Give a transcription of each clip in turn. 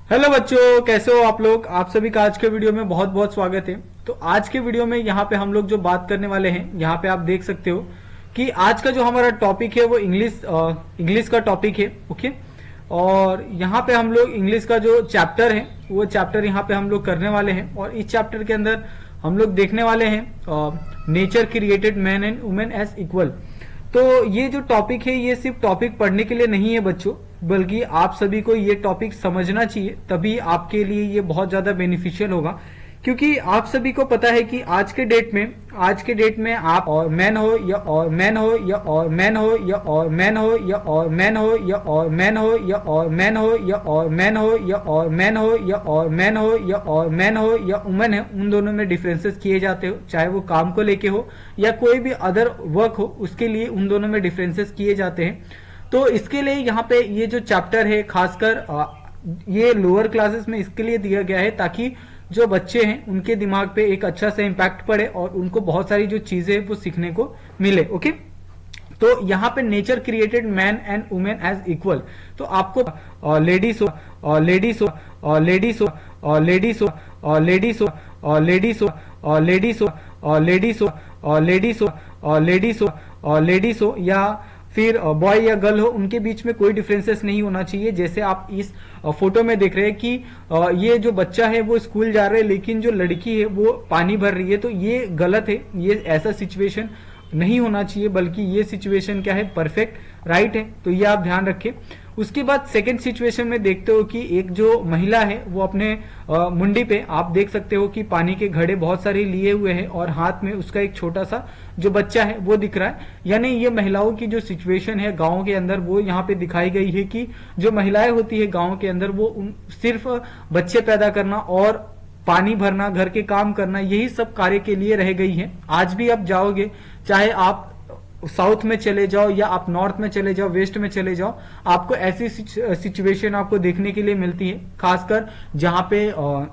Hello बच्चों, कैसे हो आप लोग। आप सभी का आज के वीडियो में बहुत बहुत स्वागत है। तो आज के वीडियो में यहाँ पे हम लोग जो बात करने वाले हैं, यहाँ पे आप देख सकते हो कि आज का जो हमारा टॉपिक है वो इंग्लिश का टॉपिक है। ओके, और यहाँ पे हम लोग इंग्लिश का जो चैप्टर है वो चैप्टर यहाँ पे हम लोग करने वाले हैं। और इस चैप्टर के अंदर हम लोग देखने वाले हैं nature created man and women as equal. तो ये जो टॉपिक है ये सिर्फ टॉपिक पढ़ने के लिए नहीं है बच्चों, बल्कि आप सभी को ये टॉपिक समझना चाहिए, तभी आपके लिए ये बहुत ज्यादा बेनिफिशियल होगा। क्योंकि आप सभी को पता है कि आज के डेट में आप और मैन हो या और मैन हो या और मैन हो या और मैन हो या और मैन हो या और मैन हो या और मैन हो या और मैन हो या और मैन हो या और मैन हो या और मैन हो या वुमेन है, उन दोनों में डिफरेंसेस किए जाते हो, चाहे वो काम को लेके हो या कोई भी अदर वर्क हो, उसके लिए उन दोनों में डिफरेंसेस किए जाते हैं। तो इसके लिए यहाँ पे ये जो चैप्टर है खासकर ये लोअर क्लासेस में इसके लिए दिया गया है ताकि जो बच्चे हैं उनके दिमाग पे एक अच्छा सा इम्पैक्ट पड़े और उनको बहुत सारी जो चीजें हैं वो सीखने को मिले। ओके, तो यहाँ पे nature created man and women as equal. तो आपको लेडीज हो और लेडीज हो और लेडीज हो और लेडीज हो और लेडीज हो और लेडीज हो और लेडीज हो और लेडीज हो और लेडीज हो और लेडीज हो और लेडीज हो या फिर बॉय या गर्ल हो, उनके बीच में कोई डिफरेंसेस नहीं होना चाहिए। जैसे आप इस फोटो में देख रहे हैं कि ये जो बच्चा है वो स्कूल जा रहा है, लेकिन जो लड़की है वो पानी भर रही है, तो ये गलत है। ये ऐसा सिचुएशन नहीं होना चाहिए, बल्कि ये सिचुएशन क्या है, परफेक्ट राइट है। तो ये आप ध्यान रखें। उसके बाद सेकंड सिचुएशन में देखते हो कि एक जो महिला है वो अपने मुंडी पे आप देख सकते हो कि पानी के घड़े बहुत सारे लिए हुए हैं और हाथ में उसका एक छोटा सा जो बच्चा है वो दिख रहा है। यानी ये महिलाओं की जो सिचुएशन है गांव के अंदर वो यहाँ पे दिखाई गई है कि जो महिलाएं होती है गांव के अंदर वो सिर्फ बच्चे पैदा करना और पानी भरना, घर के काम करना, यही सब कार्य के लिए रह गई है। आज भी आप जाओगे, चाहे आप साउथ में चले जाओ या आप नॉर्थ में चले जाओ, वेस्ट में चले जाओ, आपको ऐसी सिचुएशन आपको देखने के लिए मिलती है, खासकर जहां पे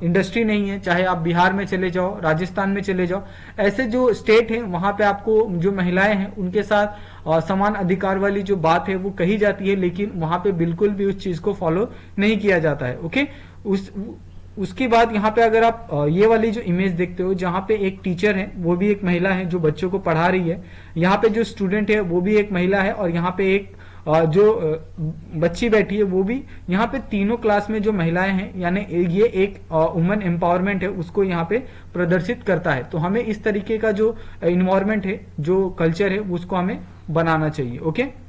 इंडस्ट्री नहीं है। चाहे आप बिहार में चले जाओ, राजस्थान में चले जाओ, ऐसे जो स्टेट है वहां पे आपको जो महिलाएं हैं उनके साथ समान अधिकार वाली जो बात है वो कही जाती है, लेकिन वहां पे बिल्कुल भी उस चीज को फॉलो नहीं किया जाता है। ओके, उसके बाद यहाँ पे अगर आप ये वाली जो इमेज देखते हो जहाँ पे एक टीचर है, वो भी एक महिला है जो बच्चों को पढ़ा रही है, यहाँ पे जो स्टूडेंट है वो भी एक महिला है और यहाँ पे एक जो बच्ची बैठी है वो भी, यहाँ पे तीनों क्लास में जो महिलाएं हैं, यानी ये एक वुमेन एम्पावरमेंट है, उसको यहाँ पे प्रदर्शित करता है। तो हमें इस तरीके का जो इन्वायरमेंट है, जो कल्चर है, उसको हमें बनाना चाहिए। Okay,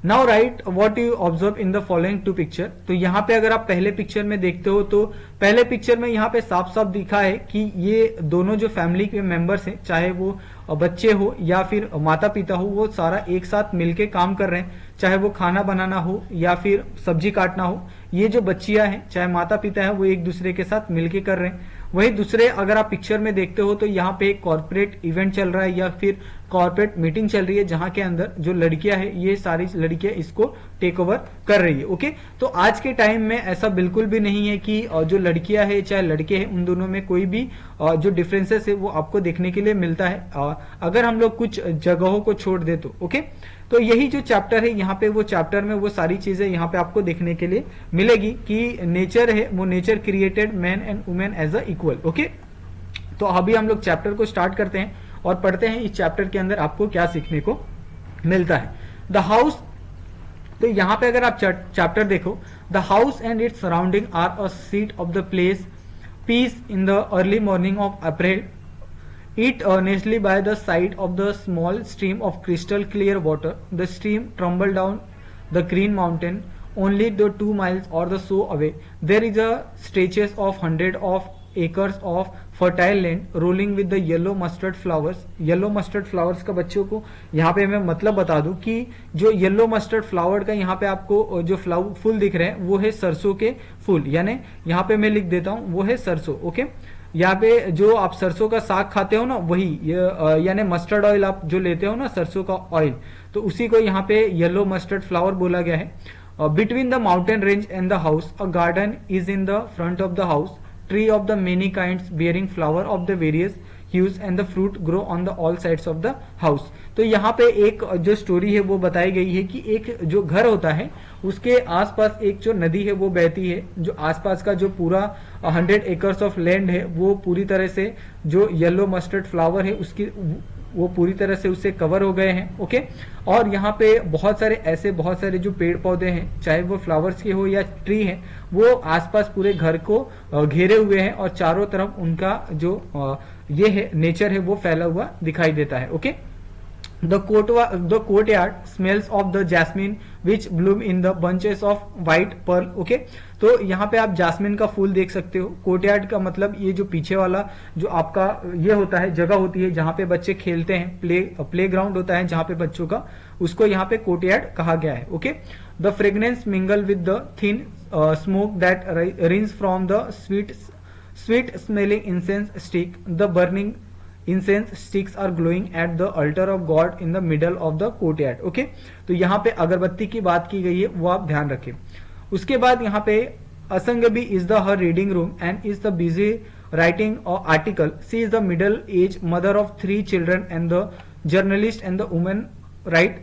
now right what you observe in the following two picture. तो यहाँ पे अगर आप पहले पिक्चर में देखते हो तो पहले पिक्चर में यहाँ पे साफ साफ दिखा है कि ये दोनों जो फैमिली के मेंबर्स हैं, चाहे वो बच्चे हो या फिर माता पिता हो, वो सारा एक साथ मिलके काम कर रहे हैं। चाहे वो खाना बनाना हो या फिर सब्जी काटना हो, ये जो बच्चियां हैं चाहे माता पिता है वो एक दूसरे के साथ मिलके कर रहे हैं। वही दूसरे अगर आप पिक्चर में देखते हो तो यहाँ पे एक कॉर्पोरेट इवेंट चल रहा है या फिर कॉर्पोरेट मीटिंग चल रही है, जहां के अंदर जो लड़कियां हैं, ये सारी लड़कियां इसको टेक ओवर कर रही है। ओके, तो आज के टाइम में ऐसा बिल्कुल भी नहीं है कि जो लड़कियां हैं चाहे लड़के हैं, उन दोनों में कोई भी जो डिफरेंसेस है वो आपको देखने के लिए मिलता है, अगर हम लोग कुछ जगहों को छोड़ दे तो। ओके, तो यही जो चैप्टर है यहाँ पे, वो चैप्टर में वो सारी चीजें यहाँ पे आपको देखने के लिए मिलेगी कि नेचर है वो nature created man and women as a equal. Okay, तो अभी हम लोग चैप्टर को स्टार्ट करते हैं और पढ़ते हैं इस चैप्टर के अंदर आपको क्या सीखने को मिलता है। द हाउस, तो यहाँ पे अगर आप चैप्टर देखो, the house and its surrounding are a seat of the place peace in the early morning of April, it earnestly by the side of the small stream of crystal clear water. The stream tumbled down the green mountain only the 2 miles or the so away. There is a stretches of hundred of acres of fertile land rolling with the yellow mustard flowers. Yellow mustard flowers का बच्चों को यहाँ पे मैं मतलब बता दूं कि जो येलो मस्टर्ड फ्लावर का यहाँ पे आपको जो फूल दिख रहे हैं वो है सरसों के फूल, यानी यहाँ पे मैं लिख देता हूँ वो है सरसों। ओके, यहाँ पे जो आप सरसों का साग खाते हो ना, वही यानी मस्टर्ड ऑयल आप जो लेते हो ना, सरसों का ऑयल, तो उसी को यहाँ पे येलो मस्टर्ड फ्लावर बोला गया है। Between the mountain range and the house a garden is in the front of the house, tree of the many kinds bearing flower of the various huge and the fruit grow on the all sides of the house. तो यहाँ पे एक जो story है वो बताई गई है कि एक जो घर होता है उसके आसपास एक जो नदी है वो बहती है, जो आसपास का जो पूरा 100 एकर्स ऑफ लैंड है वो पूरी तरह से जो येलो मस्टर्ड फ्लावर है उसकी वो पूरी तरह से उससे कवर हो गए हैं। ओके, और यहाँ पे बहुत सारे जो पेड़ पौधे हैं, चाहे वो फ्लावर्स के हो या ट्री हैं, वो आसपास पूरे घर को घेरे हुए हैं और चारों तरफ उनका जो ये है नेचर है वो फैला हुआ दिखाई देता है। Okay, The courtyard smells of the jasmine which bloom in the bunches of white pearl. Okay, तो यहाँ पे आप जास्मिन का फूल देख सकते हो। कोर्टयार्ड का मतलब ये जो पीछे वाला जो आपका ये होता है, जगह होती है जहाँ पे बच्चे खेलते हैं, प्ले ग्राउंड होता है जहाँ पे बच्चों का, उसको यहाँ पे कोर्टयार्ड कहा गया है। Okay, the fragrance mingle with the thin smoke that rinse from the sweet smelling incense stick, the burning incense sticks are glowing at the altar of God in the middle of the courtyard. Okay, तो यहाँ पे अगरबत्ती की बात की गई है, वो आप ध्यान रखें। उसके बाद यहाँ पे Asangbi is the her reading room and is the busy writing article. She is the middle age mother of 3 children and the journalist and the women right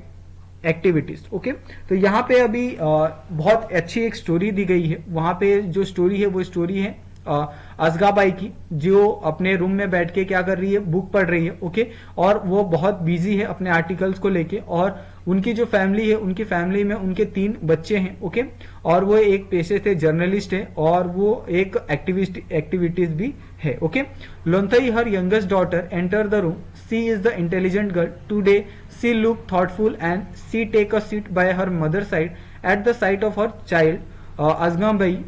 activities. Okay, तो यहाँ पे अभी बहुत अच्छी एक स्टोरी दी गई है। वहां पे जो स्टोरी है वो स्टोरी है असगाबाई की, जो अपने रूम में बैठ के क्या कर रही है, बुक पढ़ रही है। ओके, और वो बहुत बिजी है अपने आर्टिकल्स को लेके, और उनकी जो फैमिली है, उनकी फैमिली में उनके 3 बच्चे हैं। ओके, और वो एक पेशे से जर्नलिस्ट है और वो एक एक्टिविटीज भी है। Okay, Lanthoi her youngest daughter enter the room, she is the intelligent girl today, she look thoughtful and she take a seat by her mother side at the side of her child. Asangbai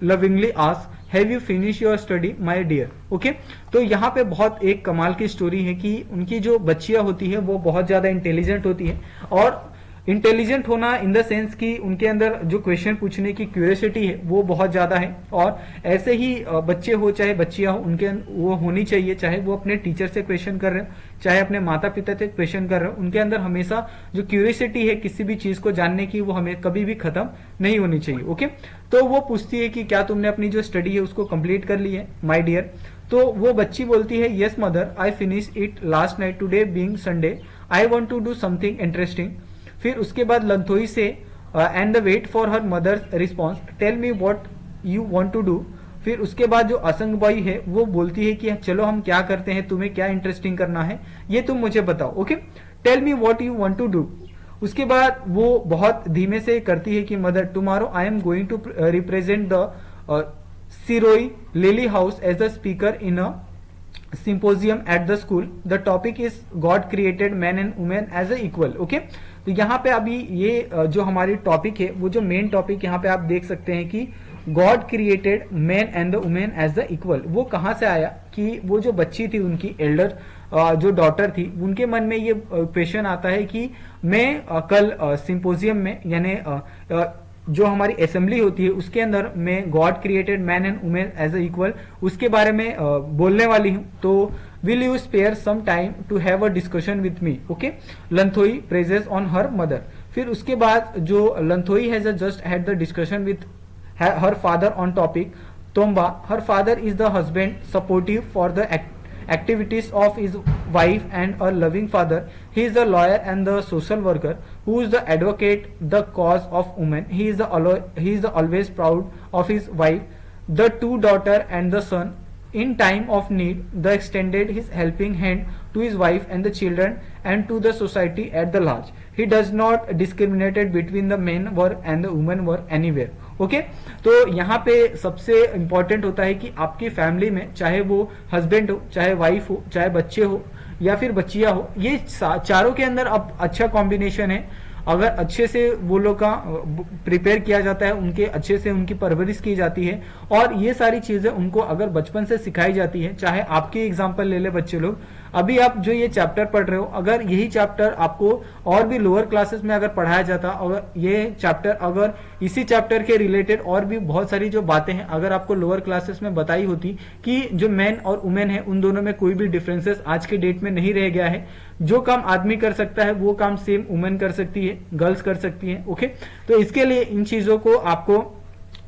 lovingly asked, have you finish your study my dear. Okay, तो यहाँ पे बहुत एक कमाल की story है कि उनकी जो बच्चियां होती है वो बहुत ज्यादा इंटेलिजेंट होती है, और इंटेलिजेंट होना इन द सेंस कि उनके अंदर जो क्वेश्चन पूछने की क्यूरियोसिटी है वो बहुत ज्यादा है। और ऐसे ही बच्चे हो चाहे बच्चियां हो, उनके वो होनी चाहिए, चाहे वो अपने टीचर से क्वेश्चन कर रहे हो, चाहे अपने माता पिता से क्वेश्चन कर रहे हो, उनके अंदर हमेशा जो क्यूरियोसिटी है किसी भी चीज को जानने की, वो हमें कभी भी खत्म नहीं होनी चाहिए। ओके, तो वो पूछती है कि क्या तुमने अपनी जो स्टडी है उसको कंप्लीट कर ली है माय डियर। तो वो बच्ची बोलती है, yes mother, I finish it last night, today being Sunday I want to do something interesting. फिर उसके बाद लंथोई से and the wait for her mother's response, tell me what you want to do. फिर उसके बाद जो असंगबाई है वो बोलती है कि चलो हम क्या करते हैं, तुम्हें क्या इंटरेस्टिंग करना है ये तुम मुझे बताओ। Okay, tell me what you want to do. उसके बाद वो बहुत धीमे से करती है कि mother, tomorrow I am going to represent the Siroi lily house as a speaker in a symposium at the school. The topic is God created man and woman as a equal. Okay, तो यहाँ पे अभी ये जो हमारी topic है, वो जो मेन टॉपिक यहाँ पे आप देख सकते हैं कि God created man and the women as the equal. वो कहाँ से आया कि वो जो बच्ची थी, उनकी एल्डर जो डॉटर थी, उनके मन में ये क्वेश्चन आता है कि मैं कल सिंपोजियम में, यानी जो हमारी असेंबली होती है उसके अंदर मैं God created man and women as a equal उसके बारे में बोलने वाली हूं, तो will you spare some time to have a discussion with me. Okay, Lanthoi praises on her mother. फिर उसके बाद जो Lanthoi has just had the discussion with her father on topic Tomba. Her father is the husband, supportive for the activities of his wife and a loving father. He is the lawyer and the social worker who is the advocate the cause of women. He is the always proud of his wife, the 2 daughter and the son. In time of need, the extended his helping hand to his wife and the children and to the society at the large. He does not discriminated between the men were and the women were anywhere. Okay, तो यहाँ पे सबसे important होता है कि आपकी family में चाहे वो हस्बैंड हो, चाहे वाइफ हो, चाहे बच्चे हो या फिर बच्चियां हो, ये चारों के अंदर अब अच्छा कॉम्बिनेशन है। अगर अच्छे से वो लोग का प्रिपेयर किया जाता है, उनके अच्छे से उनकी परवरिश की जाती है और ये सारी चीजें उनको अगर बचपन से सिखाई जाती है, चाहे आपकी एग्जांपल ले ले बच्चे लोग, अभी आप जो ये चैप्टर पढ़ रहे हो, अगर यही चैप्टर आपको और भी लोअर क्लासेस में अगर पढ़ाया जाता, और ये चैप्टर अगर इसी चैप्टर के रिलेटेड और भी बहुत सारी जो बातें हैं अगर आपको लोअर क्लासेस में बताई होती कि जो मैन और वुमेन है उन दोनों में कोई भी डिफरेंसेस आज के डेट में नहीं रह गया है, जो काम आदमी कर सकता है वो काम सेम वुमेन कर सकती है, गर्ल्स कर सकती है। ओके, तो इसके लिए इन चीजों को आपको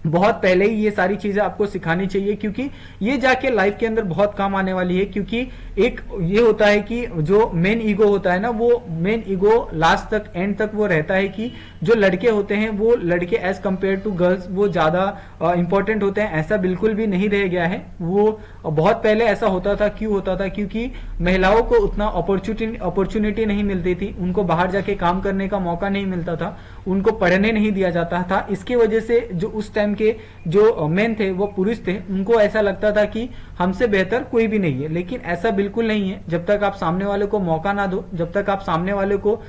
बहुत पहले ही ये सारी चीजें आपको सिखानी चाहिए, क्योंकि ये जाके लाइफ के अंदर बहुत काम आने वाली है। क्योंकि एक ये होता है कि जो मेन ईगो होता है ना, वो मेन ईगो लास्ट तक, एंड तक वो रहता है कि जो लड़के होते हैं वो लड़के एज कंपेयर टू गर्ल्स वो ज्यादा इंपॉर्टेंट होते हैं। ऐसा बिल्कुल भी नहीं रह गया है। वो बहुत पहले ऐसा होता था। क्यों होता था? क्योंकि महिलाओं को उतना अपॉर्चुनिटी नहीं मिलती थी, उनको बाहर जाके काम करने का मौका नहीं मिलता था, उनको पढ़ने नहीं दिया जाता था। इसकी वजह से जो उस टाइम के जो मेन थे, वो पुरुष थे, उनको ऐसा लगता था कि हमसे बेहतर कोई भी नहीं है। लेकिन ऐसा बिल्कुल नहीं है। जब तक आप सामने वाले को मौका ना दो, जब तक आप सामने वाले को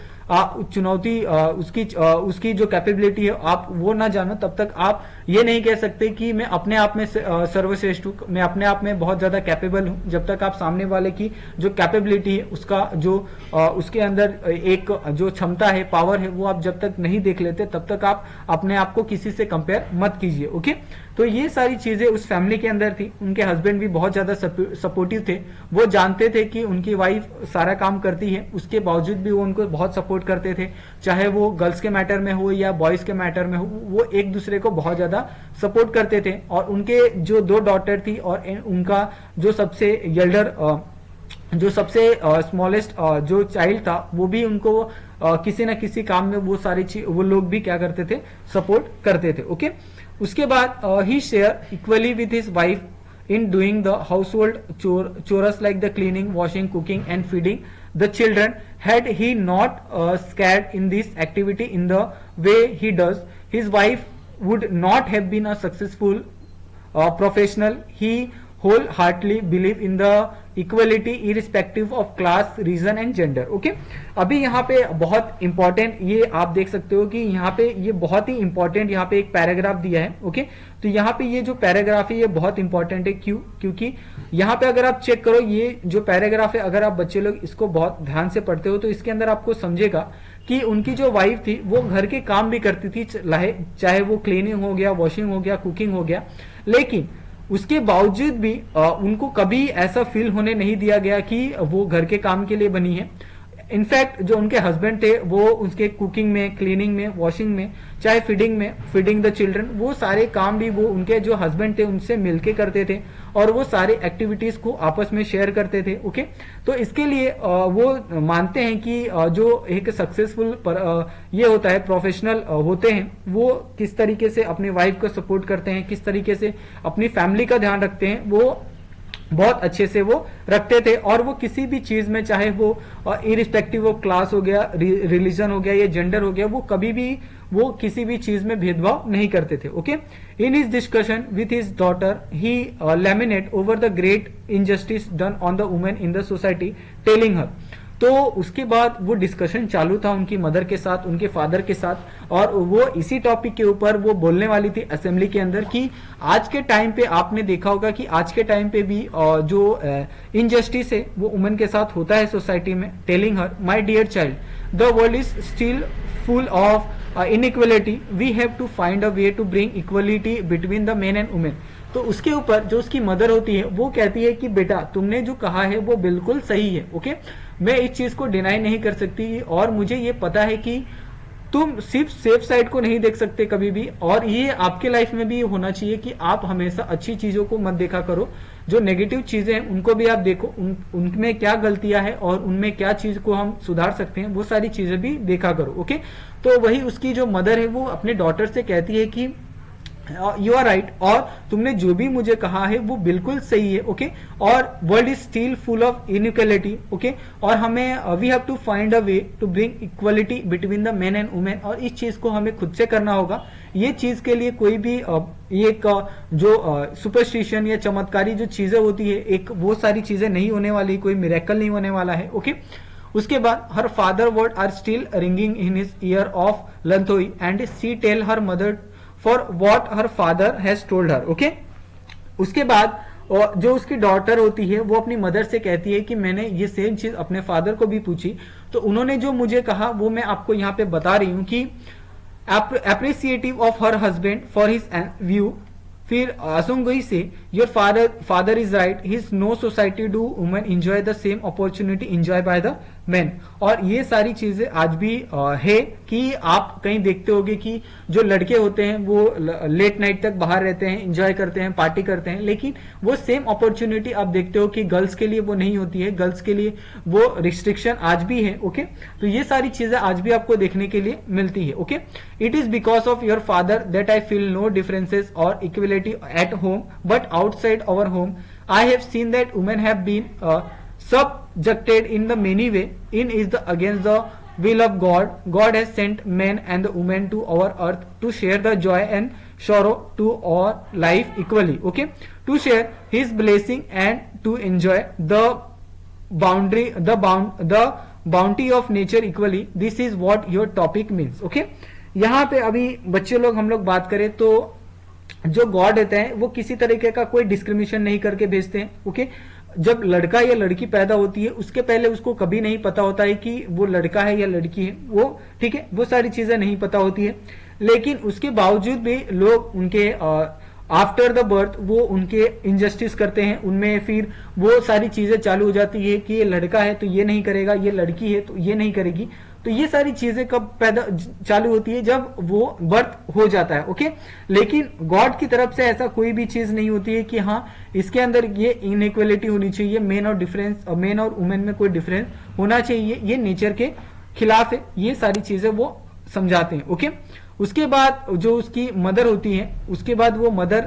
चुनौती उसकी जो कैपेबिलिटी है आप वो ना जानो, तब तक आप ये नहीं कह सकते कि मैं अपने आप में सर्वश्रेष्ठ हूँ, मैं अपने आप में बहुत ज्यादा कैपेबल हूँ। जब तक आप सामने वाले की जो कैपेबिलिटी है, उसका जो उसके अंदर एक जो क्षमता है, पावर है, वो आप जब तक नहीं देख लेते, तब तक आप अपने आप को किसी से कंपेयर मत कीजिए। ओके, तो ये सारी चीजें उस फैमिली के अंदर थी। उनके हस्बैंड भी बहुत ज्यादा सपोर्टिव थे। वो जानते थे कि उनकी वाइफ सारा काम करती है, उसके बावजूद भी वो उनको बहुत सपोर्ट करते थे। चाहे वो गर्ल्स के मैटर में हो या बॉयज के मैटर में हो, वो एक दूसरे को बहुत ज्यादा सपोर्ट करते थे। और उनके जो 2 डॉटर थी और उनका जो सबसे एल्डर जो सबसे स्मॉलेस्ट जो चाइल्ड था, वो भी उनको किसी न किसी काम में वो सारी चीज वो लोग भी क्या करते थे, सपोर्ट करते थे। ओके, उसके बाद he share equally with his wife in doing the household chores like the cleaning, washing, cooking and feeding the children. Had he not scared in this activity in the way he does, his wife would not have been a successful professional. He wholeheartedly believe in the equality irrespective of class, region and gender. Okay, अभी यहाँ पे बहुत important ये आप देख सकते हो कि यहाँ पे ये बहुत ही इंपॉर्टेंट यहाँ पे एक पैराग्राफ दिया है। ओके, तो यहाँ पे ये जो पैराग्राफ है ये बहुत इंपॉर्टेंट है। क्यों? क्योंकि यहाँ पे अगर आप चेक करो, ये जो पैराग्राफ है, अगर आप बच्चे लोग इसको बहुत ध्यान से पढ़ते हो तो इसके अंदर आपको समझेगा कि उनकी जो वाइफ थी वो घर के काम भी करती थी, चाहे वो क्लीनिंग हो गया, वॉशिंग हो गया, कुकिंग हो गया। लेकिन उसके बावजूद भी उनको कभी ऐसा फील होने नहीं दिया गया कि वो घर के काम के लिए बनी है। इनफैक्ट जो उनके हस्बैंड थे वो उसके कुकिंग में, क्लीनिंग में, वॉशिंग में, चाहे फीडिंग द चिल्ड्रन, वो सारे काम भी वो उनके जो हस्बैंड थे उनसे मिलके करते थे और वो सारे एक्टिविटीज को आपस में शेयर करते थे। ओके, तो इसके लिए वो मानते हैं कि जो एक सक्सेसफुल ये होता है, प्रोफेशनल होते हैं, वो किस तरीके से अपनी वाइफ को सपोर्ट करते हैं, किस तरीके से अपनी फैमिली का ध्यान रखते हैं, वो बहुत अच्छे से वो रखते थे। और वो किसी भी चीज में, चाहे वो इरिस्पेक्टिव ऑफ क्लास हो गया, रिलीजन हो गया या जेंडर हो गया, वो कभी भी वो किसी भी चीज में भेदभाव नहीं करते थे। Okay, in his discussion with his daughter he laminate over the great injustice done on the women in the society, telling her. तो उसके बाद वो डिस्कशन चालू था उनकी मदर के साथ, उनके फादर के साथ, और वो इसी टॉपिक के ऊपर वो बोलने वाली थी असेंबली के अंदर कि आज के टाइम पे आपने देखा होगा कि आज के टाइम पे भी जो इनजस्टिस है वो वुमेन के साथ होता है सोसाइटी में। Telling her, my dear child, the world is still full of inequality, we have to find a way to bring equality between the men and women. तो उसके ऊपर जो उसकी मदर होती है वो कहती है कि बेटा तुमने जो कहा है वो बिल्कुल सही है। ओके, मैं इस चीज को डिनाई नहीं कर सकती और मुझे ये पता है कि तुम सिर्फ सेफ साइड को नहीं देख सकते कभी भी, और ये आपके लाइफ में भी होना चाहिए कि आप हमेशा अच्छी चीजों को मत देखा करो, जो नेगेटिव चीजें हैं उनको भी आप देखो, उनमें क्या गलतियां हैं और उनमें क्या चीज को हम सुधार सकते हैं, वो सारी चीजें भी देखा करो। ओके, तो वही उसकी जो मदर है वो अपने डॉटर से कहती है कि यू आर राइट, और तुमने जो भी मुझे कहा है वो बिल्कुल सही है। ओके, और world is still full of inequality. Okay, और हमें we have to find a way to bring equality between the men and women, और इस चीज को हमें खुद से करना होगा। ये चीज के लिए कोई भी एक जो सुपरस्टिशन या चमत्कारी जो चीजें होती है, एक वो सारी चीजें नहीं होने वाली, कोई मिरेकल नहीं होने वाला है। ओके, उसके बाद her father word are still ringing in his ear of Lanthoi and she tell her mother for what her father has told her. Okay, उसके बाद जो उसकी डॉटर होती है वो अपनी मदर से कहती है कि मैंने ये सेम चीज अपने फादर को भी पूछी, तो उन्होंने जो मुझे कहा वो मैं आपको यहाँ पे बता रही हूँ कि appreciative of her husband for his view, फिर असुंगई से your father is right, his no society do women enjoy the same opportunity enjoy by the main. और ये सारी चीजें आज भी है कि आप कहीं देखते होंगे कि जो लड़के होते हैं वो लेट नाइट तक बाहर रहते हैं, एंजॉय करते हैं, पार्टी करते हैं, लेकिन वो सेम अपॉर्चुनिटी आप देखते हो कि गर्ल्स के लिए वो नहीं होती है, गर्ल्स के लिए वो रिस्ट्रिक्शन आज भी है। ओके, तो ये सारी चीजें आज भी आपको देखने के लिए मिलती है। Okay, it is because of your father that I feel no differences और equality at home, but outside our home I have seen that women have been subjected in the many way in is the against the will of God. God has sent men and the women to our earth to share the joy and sorrow to our life equally. Okay, to share His blessing and to enjoy the bounty of nature equally. This is what your topic means. Okay, यहाँ पे अभी बच्चे लोग हम लोग बात करें तो जो गॉड रहते हैं वो किसी तरीके का कोई डिस्क्रिमिनेशन नहीं करके भेजते हैं। ओके, जब लड़का या लड़की पैदा होती है उसके पहले उसको कभी नहीं पता होता है कि वो लड़का है या लड़की है, वो ठीक है, वो सारी चीजें नहीं पता होती है, लेकिन उसके बावजूद भी लोग उनके आफ्टर द बर्थ वो उनके इनजस्टिस करते हैं, उनमें फिर वो सारी चीजें चालू हो जाती है कि ये लड़का है तो ये नहीं करेगा, ये लड़की है तो ये नहीं करेगी। तो ये सारी चीजें कब पैदा चालू होती है, जब वो बर्थ हो जाता है। ओके, लेकिन गॉड की तरफ से ऐसा कोई भी चीज नहीं होती है कि हाँ इसके अंदर ये इनइक्वलिटी होनी चाहिए, मेन और डिफरेंस, मेन और वुमेन में कोई डिफरेंस होना चाहिए, ये नेचर के खिलाफ है। ये सारी चीजें वो समझाते हैं। ओके, उसके बाद जो उसकी मदर होती है, उसके बाद वो mother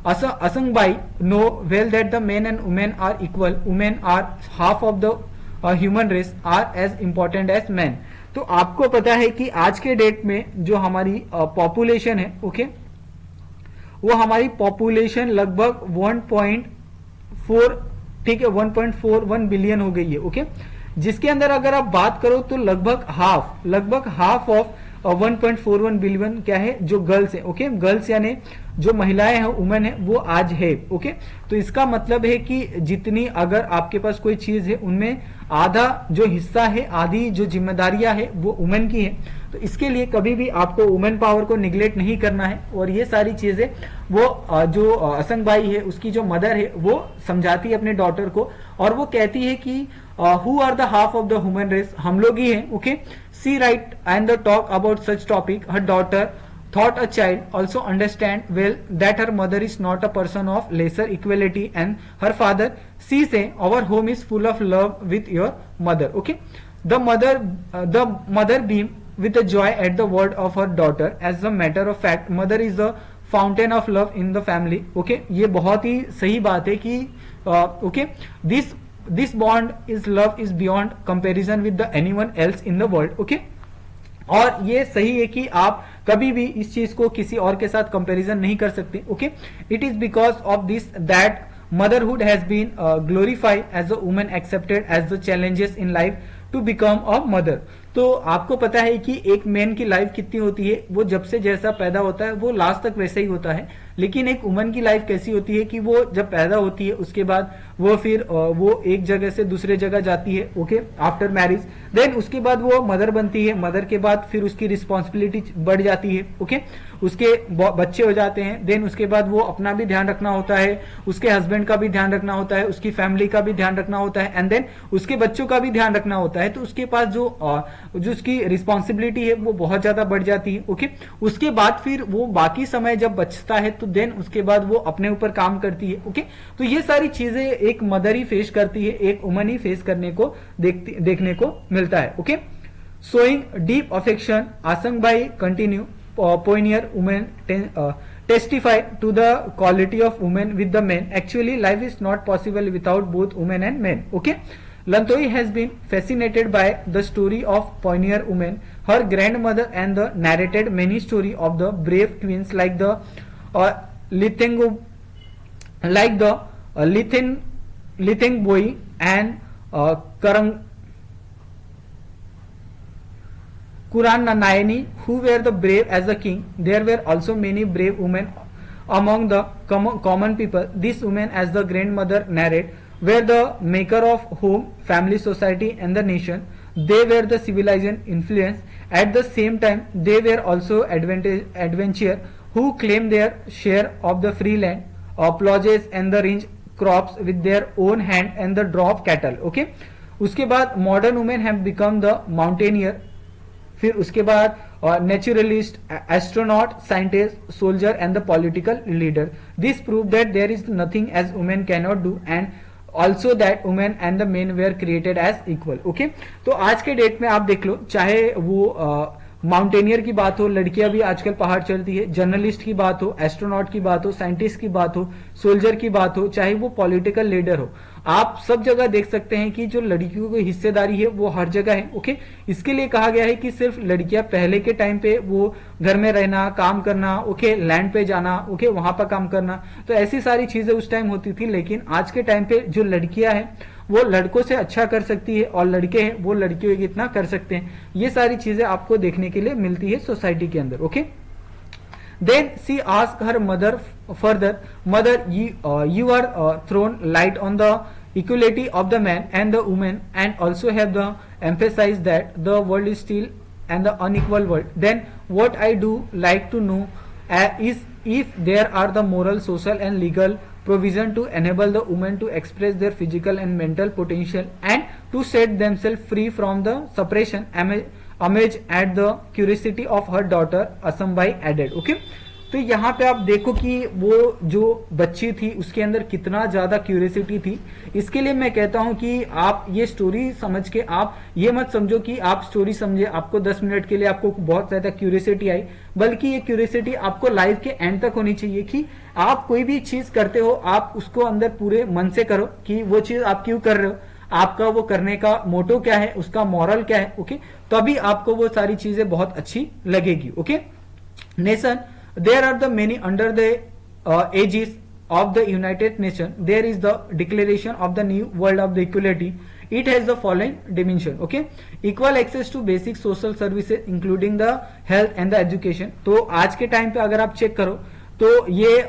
Asangbai know well that the men and women are equal, women are half of the human race are as important as man. तो आपको पता है कि आज के डेट में जो हमारी पॉपुलेशन है, ओके, वो हमारी पॉपुलेशन लगभग 1.4, ठीक है, 1.41 बिलियन हो गई है। ओके, जिसके अंदर अगर आप बात करो तो लगभग हाफ ऑफ 1.41 बिलियन क्या है, जो गर्ल्स है। ओके, गर्ल्स यानी जो महिलाएं हैं, वुमेन है, वो आज है। ओके, तो इसका मतलब है कि जितनी अगर आपके पास कोई चीज है उनमें आधा जो हिस्सा है, आधी जो जिम्मेदारियां है वो वुमेन की है। तो इसके लिए कभी भी आपको वुमेन पावर को निगलेक्ट नहीं करना है। और ये सारी चीजें वो जो असंगबाई है उसकी जो मदर है वो समझाती है अपने डॉटर को, और वो कहती है कि who are the half of the human race, हम लोग ही हैं। Okay, see right and the talk about such topic her daughter thought a child also understand well that her mother is not a person of lesser equality and her father. She say our home is full of love with your mother. Okay, the mother beam with the joy at the word of her daughter. As a matter of fact, mother is the fountain of love in the family. Okay, ये बहुत ही सही बात है कि okay, this bond is love is beyond comparison with the anyone else in the world. Okay, और ये सही है कि आप कभी भी इस चीज को किसी और के साथ कंपैरिजन नहीं कर सकते। Okay, it is because of this that motherhood has been glorified as a woman accepted as the challenges in life to become a mother. तो आपको पता है कि एक मैन की लाइफ कितनी होती है, वो जब से जैसा पैदा होता है वो लास्ट तक वैसे ही होता है, लेकिन एक वुमन की लाइफ कैसी होती है कि वो जब पैदा होती है उसके बाद वो फिर वो एक जगह से दूसरे जगह जाती है। ओके, आफ्टर मैरिज, देन उसके बाद वो मदर बनती है, मदर के बाद फिर उसकी रिस्पॉन्सिबिलिटी बढ़ जाती है। ओके, उसके बच्चे हो जाते हैं, देन उसके बाद वो अपना भी ध्यान रखना होता है, उसके हस्बैंड का भी ध्यान रखना होता है, उसकी फैमिली का भी ध्यान रखना होता है, एंड देन उसके बच्चों का भी ध्यान रखना होता है। तो उसके पास जो उसकी रिस्पॉन्सिबिलिटी है वो बहुत ज्यादा बढ़ जाती है। ओके, उसके बाद फिर वो बाकी समय जब बचता है तो देन उसके बाद वो अपने ऊपर काम करती है। ओके, तो ये सारी चीजें एक मदर ही फेस करती है, एक वुमन ही फेस करने को देखने को मिलता है। Okay, showing deep affection, Asangbai continue pioneer women testify to the quality of women with the men. Actually, life is not possible without both women and men. Okay, Lantoi has been fascinated by the story of pioneer women, her grandmother, and the narrated many story of the brave twins like the Lithengboy and Kuranayani, who were the brave as a king. There were also many brave women among the common people. These women, as the grandmother narrate, were the maker of home, family, society, and the nation. They were the civilization influence. At the same time, they were also adventurers who claimed their share of the free land, ploughs and the range crops with their own hand and the draw of cattle. Okay, उसके बाद modern women have become the mountaineer, फिर उसके बाद naturalist, astronaut, scientist, soldier and the political leader. This prove that there is nothing as women cannot do and also that women and the men were created as equal. Okay, तो आज के date में आप देख लो, चाहे वो mountaineer की बात हो, लड़कियां भी आजकल पहाड़ चढ़ती है, जर्नलिस्ट की बात हो, एस्ट्रोनॉट की बात हो, साइंटिस्ट की बात हो, सोल्जर की बात हो, चाहे वो पॉलिटिकल लीडर हो, आप सब जगह देख सकते हैं कि जो लड़कियों की हिस्सेदारी है वो हर जगह है. ओके, इसके लिए कहा गया है कि सिर्फ लड़कियां पहले के टाइम पे वो घर में रहना, काम करना, ओके, लैंड पे जाना, ओके, वहां पर काम करना, तो ऐसी सारी चीजें उस टाइम होती थी. लेकिन आज के टाइम पे जो लड़कियां हैं वो लड़कों से अच्छा कर सकती है और लड़के हैं वो लड़कियों की इतना कर सकते हैं. ये सारी चीजें आपको देखने के लिए मिलती है सोसाइटी के अंदर. Okay, then she asked her mother further, mother, you are thrown light on the equality of the man and the woman and also have the emphasize that the world is still and the unequal world. Then what I do like to know is if there are the moral, social and legal provision to enable the women to express their physical and mental potential and to set themselves free from the suppression amazed at the curiosity of her daughter असमबाई added. Okay, तो यहाँ पे आप देखो कि वो जो बच्ची थी उसके अंदर कितना ज्यादा क्यूरियोसिटी थी. इसके लिए मैं कहता हूं कि आप ये स्टोरी समझ के आप ये मत समझो कि आप स्टोरी समझे, आपको 10 मिनट के लिए आपको बहुत ज्यादा क्यूरियोसिटी आई, बल्कि ये क्यूरियोसिटी आपको लाइफ के एंड तक होनी चाहिए कि आप कोई भी चीज करते हो आप उसको अंदर पूरे मन से करो कि वो चीज आप क्यों कर रहे हो, आपका वो करने का मोटो क्या है, उसका मॉरल क्या है. ओके, तभी आपको वो सारी चीजें बहुत अच्छी लगेगी. Okay, nation, there are the many under the aegis of the United Nations there is the declaration of the new world of the equality. It has the following dimension. Okay, equal access to basic social services including the health and the education. तो आज के time पे अगर आप check करो तो ये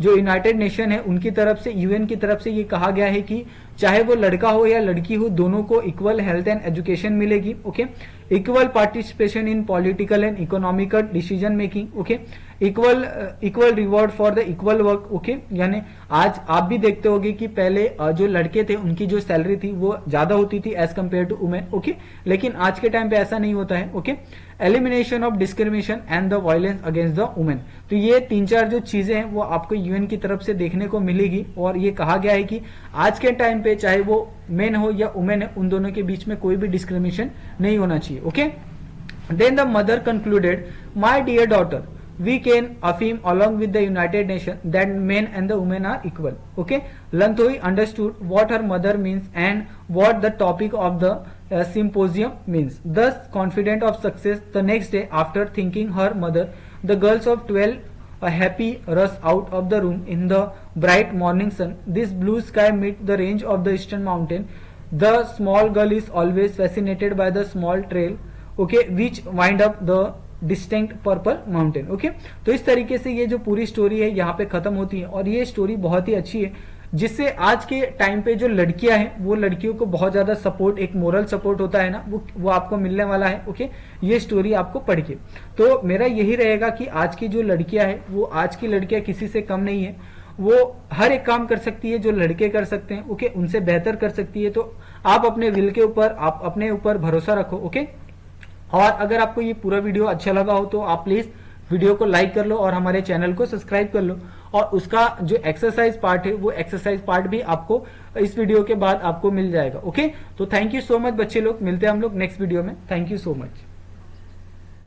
जो यूनाइटेड नेशन है उनकी तरफ से, यूएन की तरफ से ये कहा गया है कि चाहे वो लड़का हो या लड़की हो, दोनों को इक्वल हेल्थ एंड एजुकेशन मिलेगी. Okay, equal participation in political and economical decision making. Okay, equal reward for the equal work. Okay, यानी आज आप भी देखते होंगे कि पहले जो लड़के थे उनकी जो सैलरी थी वो ज्यादा होती थी as compare to women. Okay, लेकिन आज के टाइम पे ऐसा नहीं होता है. Okay, elimination of discrimination and the violence against the women. तो ये 3-4 जो चीजें हैं वो आपको यूएन की तरफ से देखने को मिलेगी और ये कहा गया है कि आज के टाइम पे चाहे वो मेन हो या वुमेन है, उन दोनों के बीच में कोई भी डिस्क्रिमिनेशन नहीं होना चाहिए. Okay, then the mother concluded, my dear daughter, we can affirm along with the United Nations that men and the women are equal. Okay, Lantoi understood what her mother means and what the topic of the symposium means. Thus confident of success, the next day after thanking her mother, the girls of 12 happy rush out of the room in the bright morning sun. This blue sky meets the range of the eastern mountain. The small girl is always fascinated by the small trail, okay, which wind up the distinct purple mountain. Okay, तो इस तरीके से ये जो पूरी story है यहाँ पे खत्म होती है और ये स्टोरी बहुत ही अच्छी है जिससे आज के टाइम पे जो लड़कियां हैं वो लड़कियों को बहुत ज्यादा सपोर्ट, एक मोरल सपोर्ट होता है ना, वो आपको मिलने वाला है. ओके, ये स्टोरी आपको पढ़ के तो मेरा यही रहेगा कि आज की जो लड़कियां हैं वो आज की लड़कियां किसी से कम नहीं है, वो हर एक काम कर सकती है जो लड़के कर सकते हैं. ओके, उनसे बेहतर कर सकती है. तो आप अपने विल के ऊपर, आप अपने ऊपर भरोसा रखो. ओके, और अगर आपको ये पूरा वीडियो अच्छा लगा हो तो आप प्लीज वीडियो को लाइक कर लो और हमारे चैनल को सब्सक्राइब कर लो और उसका जो एक्सरसाइज पार्ट है वो एक्सरसाइज पार्ट भी आपको इस वीडियो के बाद आपको मिल जाएगा. ओके, तो थैंक यू सो मच बच्चे लोग, मिलते हैं हम लोग नेक्स्ट वीडियो में. Thank you so much.